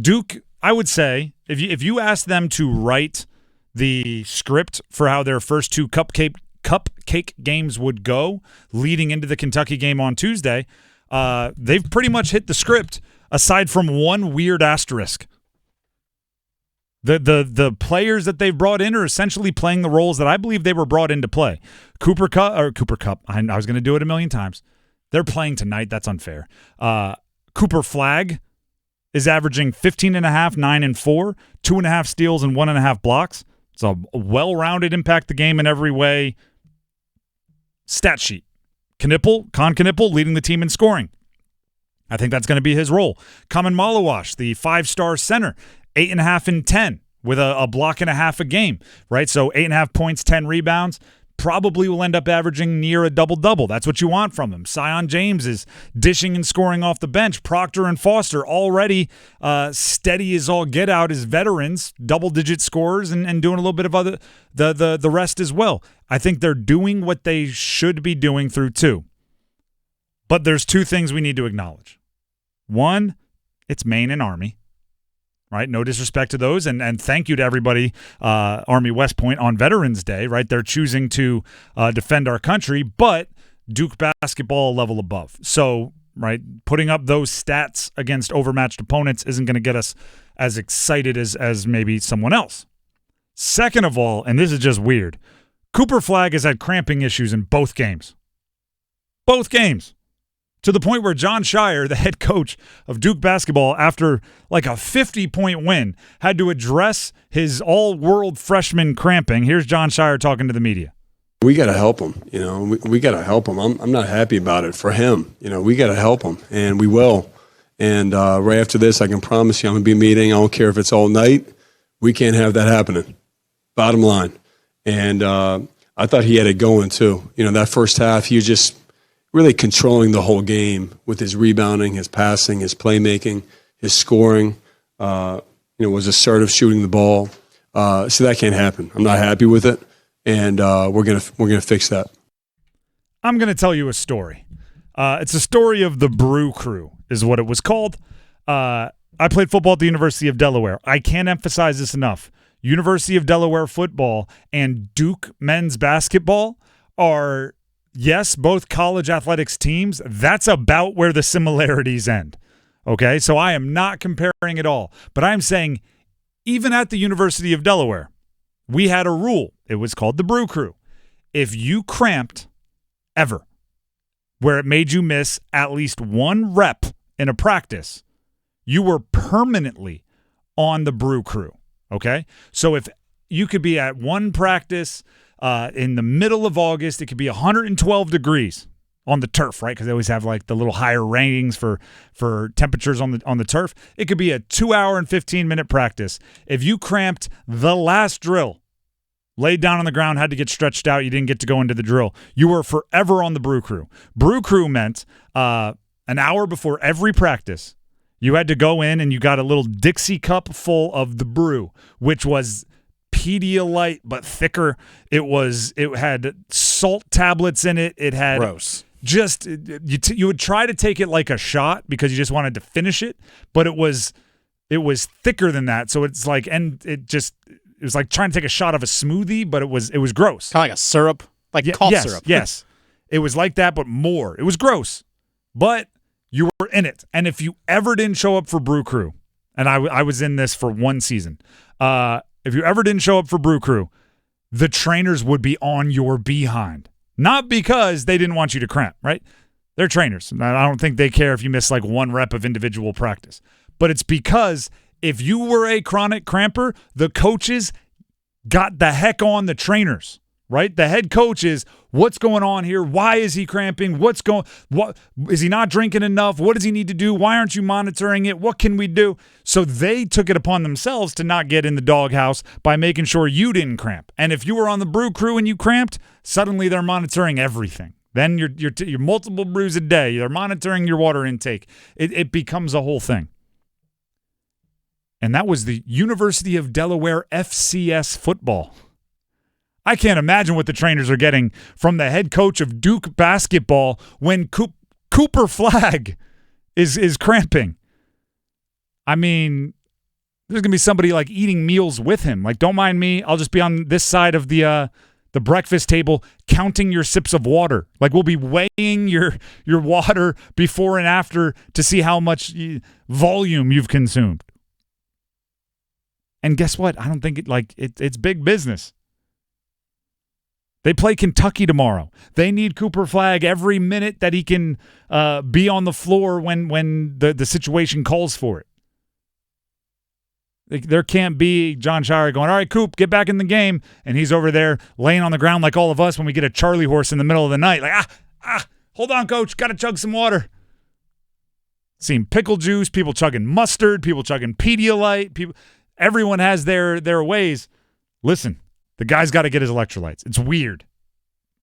Duke, I would say, if you ask them to write the script for how their first two cupcake games would go leading into the Kentucky game on Tuesday, they've pretty much hit the script aside from one weird asterisk. The players that they've brought in are essentially playing the roles that I believe they were brought in to play. Cooper Cup. I was going to do it a million times. They're playing tonight. That's unfair. Cooper Flagg is averaging 15.5, 9 and 4, 2.5 steals and 1.5 blocks. It's a well-rounded impact the game in every way stat sheet. Con Knippel leading the team in scoring. I think that's going to be his role. Kamen Malawash, the 5-star center, 8.5 and 10 with a block and a half a game, right? So 8.5 points, 10 rebounds. Probably will end up averaging near a double-double. That's what you want from him. Sion James is dishing and scoring off the bench. Proctor and Foster already steady as all get out as veterans, double-digit scorers, and doing a little bit of the rest as well. I think they're doing what they should be doing through two. But there's two things we need to acknowledge. One, it's Maine and Army. Right, no disrespect to those, and thank you to everybody, Army West Point on Veterans Day. Right, they're choosing to defend our country, but Duke basketball a level above. So, right, putting up those stats against overmatched opponents isn't going to get us as excited as maybe someone else. Second of all, and this is just weird, Cooper Flagg has had cramping issues in both games. Both games. To the point where Jon Scheyer, the head coach of Duke basketball, after like a 50-point win, had to address his all-world freshman cramping. Here's Jon Scheyer talking to the media. We got to help him. We got to help him. I'm not happy about it for him. We got to help him, and we will. And right after this, I can promise you I'm going to be meeting. I don't care if it's all night. We can't have that happening. Bottom line. And I thought he had it going, too. That first half, he was just really controlling the whole game with his rebounding, his passing, his playmaking, his scoring. Was assertive shooting the ball. So that can't happen. I'm not happy with it, and we're gonna fix that. I'm gonna tell you a story. It's a story of the Brew Crew, is what it was called. I played football at the University of Delaware. I can't emphasize this enough. University of Delaware football and Duke men's basketball are, yes, both college athletics teams. That's about where the similarities end. Okay, so I am not comparing at all. But I'm saying even at the University of Delaware, we had a rule. It was called the Brew Crew. If you cramped ever, where it made you miss at least one rep in a practice, you were permanently on the Brew Crew. Okay, so if you could be at one practice in the middle of August, it could be 112 degrees on the turf, right? Because they always have like the little higher ratings for temperatures on the turf. It could be a 2-hour and 15-minute practice. If you cramped the last drill, laid down on the ground, had to get stretched out, you didn't get to go into the drill, you were forever on the Brew Crew. Brew Crew meant an hour before every practice, you had to go in and you got a little Dixie cup full of the brew, which was Pedialyte but thicker. It had salt tablets in it. It had gross. Just you would try to take it like a shot because you just wanted to finish it, but it was thicker than that. So it's like, and it was like trying to take a shot of a smoothie, but it was gross. Kind of like a syrup, like cough syrup. Yes, it was like that, but more. It was gross, but you were in it. And if you ever didn't show up for Brew Crew, and I was in this for one season, if you ever didn't show up for Brew Crew, the trainers would be on your behind. Not because they didn't want you to cramp, right? They're trainers. I don't think they care if you miss like one rep of individual practice. But it's because if you were a chronic cramper, the coaches got the heck on the trainers, right? The head coach is, what's going on here? Why is he cramping? What is he not drinking enough? What does he need to do? Why aren't you monitoring it? What can we do? So they took it upon themselves to not get in the doghouse by making sure you didn't cramp. And if you were on the Brew Crew and you cramped, suddenly they're monitoring everything. Then you're multiple brews a day. They're monitoring your water intake. It becomes a whole thing. And that was the University of Delaware FCS football. I can't imagine what the trainers are getting from the head coach of Duke basketball when Cooper Flagg is cramping. I mean, There's going to be somebody like eating meals with him. Like, don't mind me. I'll just be on this side of the breakfast table counting your sips of water. Like, we'll be weighing your water before and after to see how much volume you've consumed. And guess what? I don't think it's big business. They play Kentucky tomorrow. They need Cooper Flagg every minute that he can be on the floor when the situation calls for it. There can't be Jon Scheyer going, all right, Coop, get back in the game. And he's over there laying on the ground like all of us when we get a Charlie horse in the middle of the night. Like, hold on, coach, got to chug some water. Seen pickle juice, people chugging mustard, people chugging Pedialyte. Everyone has their ways. Listen, the guy's got to get his electrolytes. It's weird.